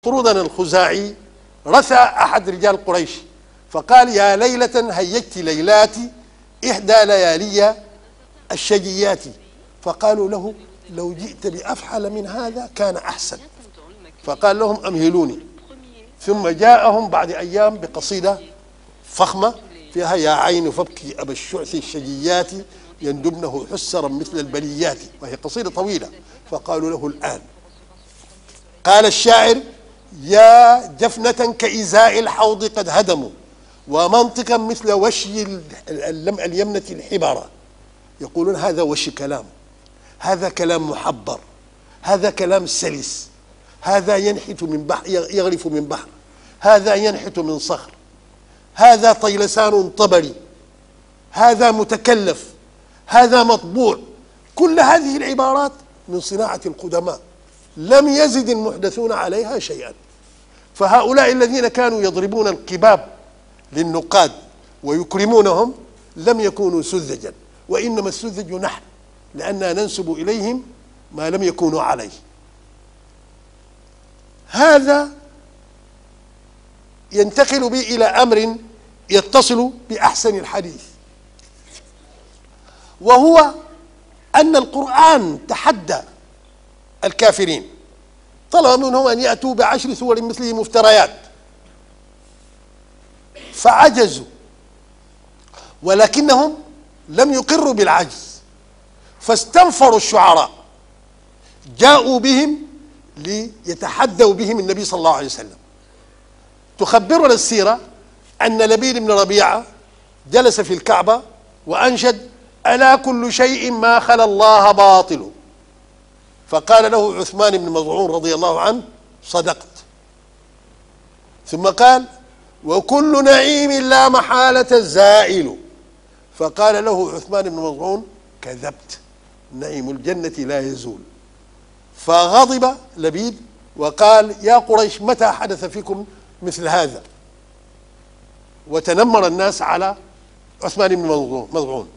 طرودنا الخزاعي رثى أحد رجال قريش فقال: يا ليلة هيجت ليلاتي إحدى ليالي الشجيات. فقالوا له: لو جئت بأفحل من هذا كان أحسن. فقال لهم: أمهلوني. ثم جاءهم بعد أيام بقصيدة فخمة فيها: يا عين فابكي أبا الشعث الشجيات يندبنه حسرا مثل البليات، وهي قصيدة طويلة. فقالوا له: الآن. قال الشاعر: يا جفنة كإزاء الحوض قد هدموا، ومنطقا مثل وشي اليمنة الحبرة. يقولون هذا وشي كلام، هذا كلام محبر، هذا كلام سلس، هذا ينحت من بحر يغرف من بحر، هذا ينحت من صخر، هذا طيلسان طبري، هذا متكلف، هذا مطبوع. كل هذه العبارات من صناعة القدماء لم يزد المحدثون عليها شيئا. فهؤلاء الذين كانوا يضربون القباب للنقاد ويكرمونهم لم يكونوا سذجا، وإنما السذج نحن، لأننا ننسب إليهم ما لم يكونوا عليه. هذا ينتقل بي إلى أمر يتصل بأحسن الحديث، وهو أن القرآن تحدى الكافرين، طلب منهم أن يأتوا ب10 سور مثله مفتريات فعجزوا، ولكنهم لم يقروا بالعجز فاستنفروا الشعراء، جاءوا بهم ليتحدوا بهم النبي صلى الله عليه وسلم. تخبرنا السيرة أن لبيد بن ربيعة جلس في الكعبة وأنشد: ألا كل شيء ما خلا الله باطل. فقال له عثمان بن مظعون رضي الله عنه: صدقت. ثم قال: وكل نعيم لا محالة زائل. فقال له عثمان بن مظعون: كذبت، نعيم الجنة لا يزول. فغضب لبيد وقال: يا قريش متى حدث فيكم مثل هذا؟ وتنمر الناس على عثمان بن مظعون.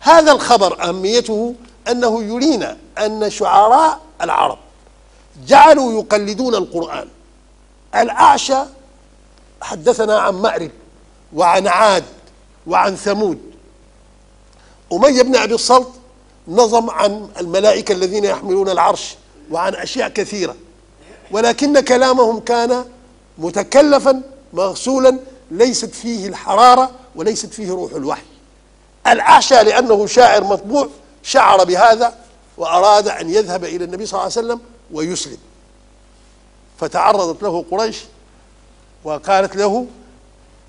هذا الخبر أهميته أنه يرينا أن شعراء العرب جعلوا يقلدون القرآن. الأعشى حدثنا عن مأرب وعن عاد وعن ثمود. أمية بن أبي الصلت نظم عن الملائكة الذين يحملون العرش وعن أشياء كثيرة، ولكن كلامهم كان متكلفا مغسولا، ليست فيه الحرارة وليست فيه روح الوحي. الأعشى لأنه شاعر مطبوع شعر بهذا وأراد أن يذهب إلى النبي صلى الله عليه وسلم ويسلم، فتعرضت له قريش وقالت له: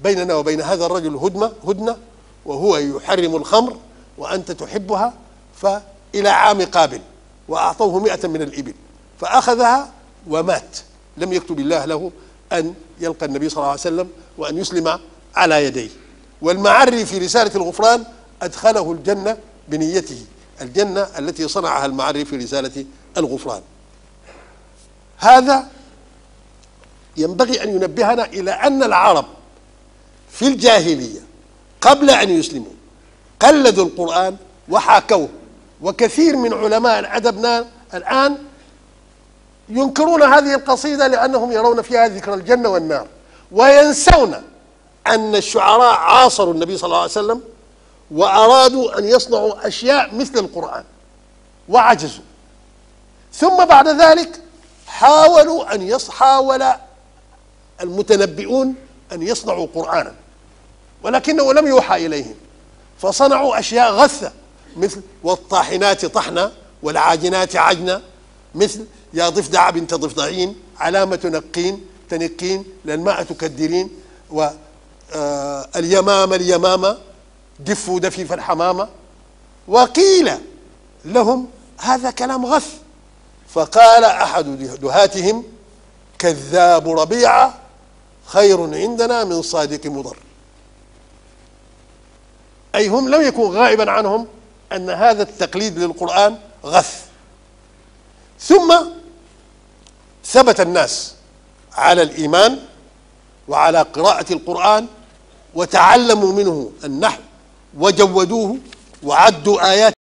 بيننا وبين هذا الرجل هدنة، وهو يحرم الخمر وأنت تحبها، فإلى عام قابل. وأعطوه 100 من الإبل فأخذها ومات، لم يكتب الله له أن يلقى النبي صلى الله عليه وسلم وأن يسلم على يديه. والمعري في رسالة الغفران أدخله الجنة بنيته، الجنة التي صنعها المعري في رسالة الغفران. هذا ينبغي أن ينبهنا إلى أن العرب في الجاهلية قبل أن يسلموا قلدوا القرآن وحاكوه، وكثير من علماء الأدب الآن ينكرون هذه القصيدة لأنهم يرون فيها ذكر الجنة والنار، وينسون أن الشعراء عاصروا النبي صلى الله عليه وسلم وأرادوا أن يصنعوا أشياء مثل القرآن وعجزوا. ثم بعد ذلك حاول المتنبئون أن يصنعوا قرآنا، ولكنه لم يوحى إليهم، فصنعوا أشياء غثة مثل: والطاحنات طحنا والعاجنات عجنا، مثل: يا ضفدع بنت ضفدعين علامة نقين تنقين للماء تكدرين، واليمامة دفوا دفيف الحمامة. وقيل لهم هذا كلام غث، فقال أحد دهاتهم: كذاب ربيعة خير عندنا من صادق مضر. أي هم لم يكن غائبا عنهم أن هذا التقليد للقرآن غث. ثم ثبت الناس على الإيمان وعلى قراءة القرآن، وتعلموا منه النحو وجودوه وعدوا آيات